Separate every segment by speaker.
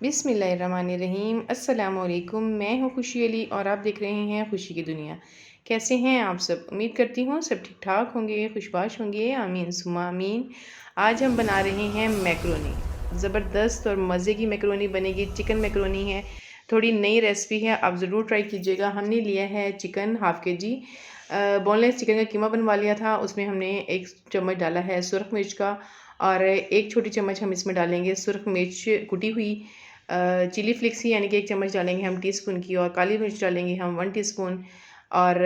Speaker 1: बिस्मिल्लाहिर्रहमानिर्रहीम। अस्सलामुअलैकुम। मैं हूँ खुशी अली और आप देख रहे हैं खुशी की दुनिया। कैसे हैं आप सब? उम्मीद करती हूँ सब ठीक ठाक होंगे, खुशबाश होंगे। आमीन सुम्मा आमीन। आज हम बना रहे हैं मैक्रोनी। ज़बरदस्त और मज़े की मैक्रोनी बनेगी। चिकन मैक्रोनी है, थोड़ी नई रेसिपी है, आप ज़रूर ट्राई कीजिएगा। हमने लिया है चिकन हाफ़ के जी। बोनलेस चिकन का कीमा बनवा लिया था। उसमें हमने 1 चम्मच डाला है सुरख मिर्च का और 1 छोटी चम्मच हम इसमें डालेंगे सुरख मिर्च कुटी हुई। चिली फ्लेक्स ही यानी कि 1 चम्मच डालेंगे हम टीस्पून की, और काली मिर्च डालेंगे हम 1 टीस्पून। और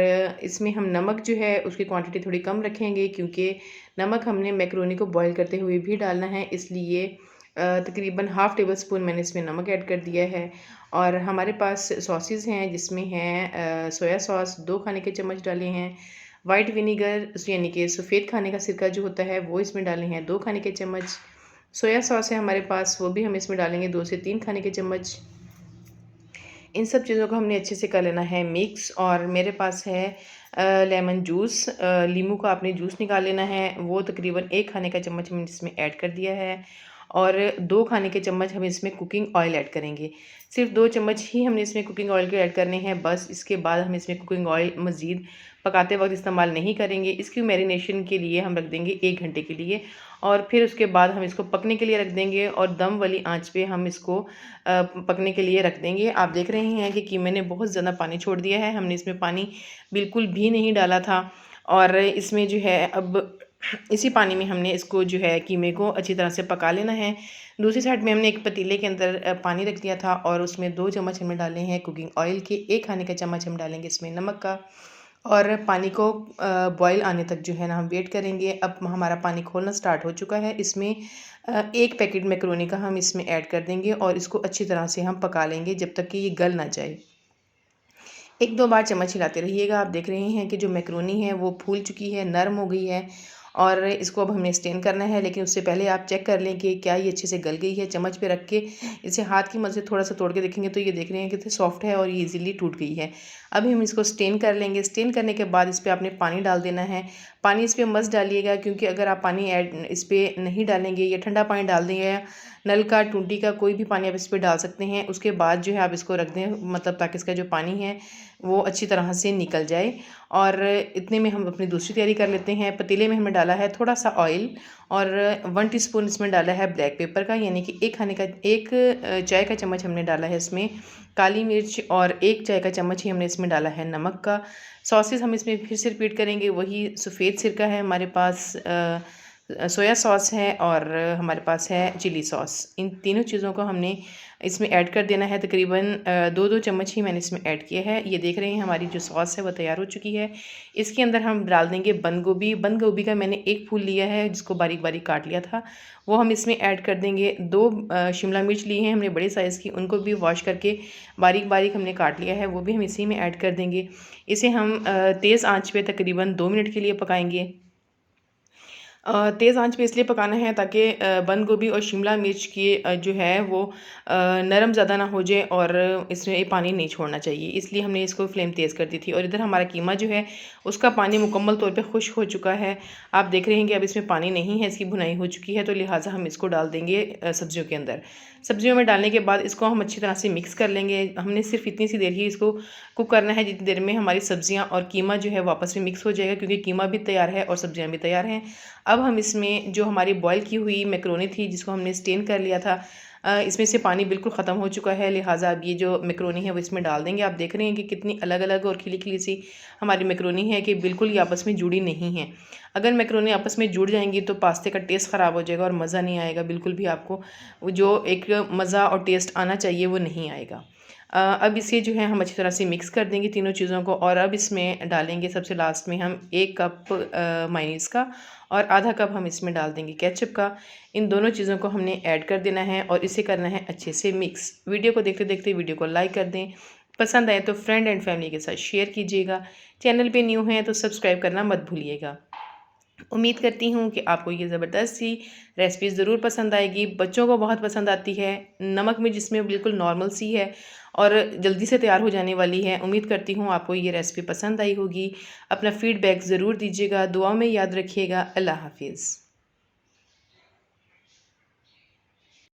Speaker 1: इसमें हम नमक जो है उसकी क्वांटिटी थोड़ी कम रखेंगे, क्योंकि नमक हमने मैक्रोनी को बॉईल करते हुए भी डालना है, इसलिए तकरीबन हाफ़ टेबल स्पून मैंने इसमें नमक ऐड कर दिया है। और हमारे पास सॉसेस हैं, जिसमें हैं सोया सॉस 2 खाने के चम्मच डाले हैं, वाइट विनेगर यानी कि सफ़ेद खाने का सिरका जो होता है वो इसमें डाले हैं 2 खाने के चम्मच। सोया सॉस है हमारे पास, वो भी हम इसमें डालेंगे 2 से 3 खाने के चम्मच। इन सब चीज़ों को हमने अच्छे से कर लेना है मिक्स। और मेरे पास है लेमन जूस, नींबू का आपने जूस निकाल लेना है, वो तकरीबन 1 खाने का चम्मच हमने इसमें ऐड कर दिया है। और 2 खाने के चम्मच हम इसमें कुकिंग ऑयल ऐड करेंगे। सिर्फ 2 चम्मच ही हमने इसमें कुकिंग ऑयल के ऐड करने हैं बस। इसके बाद हम इसमें कुकिंग ऑयल मज़ीद पकाते वक्त इस्तेमाल नहीं करेंगे। इसकी मैरिनेशन के लिए हम रख देंगे 1 घंटे के लिए, और फिर उसके बाद हम इसको पकने के लिए रख देंगे, और दम वाली आंच पे हम इसको पकने के लिए रख देंगे। आप देख रहे हैं कि कीमे ने बहुत ज़्यादा पानी छोड़ दिया है, हमने इसमें पानी बिल्कुल भी नहीं डाला था। और इसमें जो है अब इसी पानी में हमने इसको जो है कीमे को अच्छी तरह से पका लेना है। दूसरी साइड में हमने एक पतीले के अंदर पानी रख दिया था, और उसमें 2 चम्मच हमने डाले हैं कुकिंग ऑयल के, 1 खाने का चम्मच हम डालेंगे इसमें नमक का। और पानी को बॉयल आने तक जो है ना हम वेट करेंगे। अब हमारा पानी खोलना स्टार्ट हो चुका है। इसमें 1 पैकेट मैक्रोनी का हम इसमें ऐड कर देंगे, और इसको अच्छी तरह से हम पका लेंगे जब तक कि ये गल ना जाए। 1-2 बार चम्मच हिलाते रहिएगा। आप देख रहे हैं कि जो मैक्रोनी है वो फूल चुकी है, नरम हो गई है, और इसको अब हमने स्टेन करना है। लेकिन उससे पहले आप चेक कर लें कि क्या ये अच्छे से गल गई है। चम्मच पे रख के इसे हाथ की मदद से थोड़ा-सा तोड़ के देखेंगे तो ये देख रहे हैं कितनी सॉफ्ट है और ये ईज़िली टूट गई है। अभी हम इसको स्टेन कर लेंगे। स्टेन करने के बाद इस पे आपने पानी डाल देना है। पानी इस पे मस्ट डालिएगा, क्योंकि अगर आप पानी ऐड इस पे नहीं डालेंगे या ठंडा पानी डाल देंगे, या नल का, टूटी का, कोई भी पानी आप इस पे डाल सकते हैं। उसके बाद जो है आप इसको रख दें, मतलब ताकि इसका जो पानी है वो अच्छी तरह से निकल जाए। और इतने में हम अपनी दूसरी तैयारी कर लेते हैं। पतीले में हमने डाला है थोड़ा सा ऑयल, और 1 टीस्पून इसमें डाला है ब्लैक पेपर का, यानी कि 1 खाने का 1 चाय का चम्मच हमने डाला है इसमें काली मिर्च, और 1 चाय का चम्मच ही हमने इसमें डाला है नमक का। सॉसेस हम इसमें फिर से रिपीट करेंगे, वही सफ़ेद सिरका है हमारे पास, सोया सॉस है, और हमारे पास है चिली सॉस। इन तीनों चीज़ों को हमने इसमें ऐड कर देना है। तकरीबन 2-2 चम्मच ही मैंने इसमें ऐड किया है। ये देख रहे हैं हमारी जो सॉस है वो तैयार हो चुकी है। इसके अंदर हम डाल देंगे बंद गोभी। बंद गोभी का मैंने 1 फूल लिया है, जिसको बारीक बारीक काट लिया था, वो हम इसमें ऐड कर देंगे। 2 शिमला मिर्च ली हैं हमने बड़े साइज़ की, उनको भी वॉश करके बारीक बारीक हमने काट लिया है, वो भी हम इसी में ऐड कर देंगे। इसे हम तेज़ आंच पे तकरीबन 2 मिनट के लिए पकाएंगे। तेज़ आंच पे इसलिए पकाना है ताकि बंद गोभी और शिमला मिर्च की जो है वो नरम ज़्यादा ना हो जाए, और इसमें पानी नहीं छोड़ना चाहिए, इसलिए हमने इसको फ्लेम तेज़ कर दी थी। और इधर हमारा कीमा जो है उसका पानी मुकम्मल तौर पे खुश्क हो चुका है। आप देख रहे हैं कि अब इसमें पानी नहीं है, इसकी भुनाई हो चुकी है, तो लिहाजा हम इसको डाल देंगे सब्जियों के अंदर। सब्जियों में डालने के बाद इसको हम अच्छी तरह से मिक्स कर लेंगे। हमने सिर्फ इतनी सी देर ही इसको कुक करना है, जितनी देर में हमारी सब्जियाँ और कीमा जो है वापस में मिक्स हो जाएगा, क्योंकि कीमा भी तैयार है और सब्जियाँ भी तैयार हैं। अब हम इसमें जो हमारी बॉयल की हुई मैक्रोनी थी, जिसको हमने स्टेन कर लिया था, इसमें से पानी बिल्कुल ख़त्म हो चुका है, लिहाजा अब ये जो मैक्रोनी है वो इसमें डाल देंगे। आप देख रहे हैं कि कितनी अलग अलग और खिली खिली सी हमारी मैक्रोनी है, कि बिल्कुल ये आपस में जुड़ी नहीं है। अगर मैक्रोनी आपस में जुड़ जाएंगी तो पास्ते का टेस्ट ख़राब हो जाएगा और मज़ा नहीं आएगा बिल्कुल भी। आपको वो जो एक मज़ा और टेस्ट आना चाहिए वो नहीं आएगा। अब इसे जो है हम अच्छी तरह से मिक्स कर देंगे तीनों चीज़ों को, और अब इसमें डालेंगे सबसे लास्ट में हम 1 कप मायोनीज़ का, और आधा कप हम इसमें डाल देंगे केचप का। इन दोनों चीज़ों को हमने ऐड कर देना है और इसे करना है अच्छे से मिक्स। वीडियो को देखते देखते वीडियो को लाइक कर दें, पसंद आए तो फ्रेंड एंड फैमिली के साथ शेयर कीजिएगा। चैनल पे न्यू हैं तो सब्सक्राइब करना मत भूलिएगा। उम्मीद करती हूँ कि आपको ये ज़बरदस्त सी रेसिपी ज़रूर पसंद आएगी। बच्चों को बहुत पसंद आती है। नमक में जिसमें बिल्कुल नॉर्मल सी है और जल्दी से तैयार हो जाने वाली है। उम्मीद करती हूँ आपको ये रेसिपी पसंद आई होगी। अपना फ़ीडबैक ज़रूर दीजिएगा। दुआ में याद रखिएगा। अल्लाह हाफ़िज़।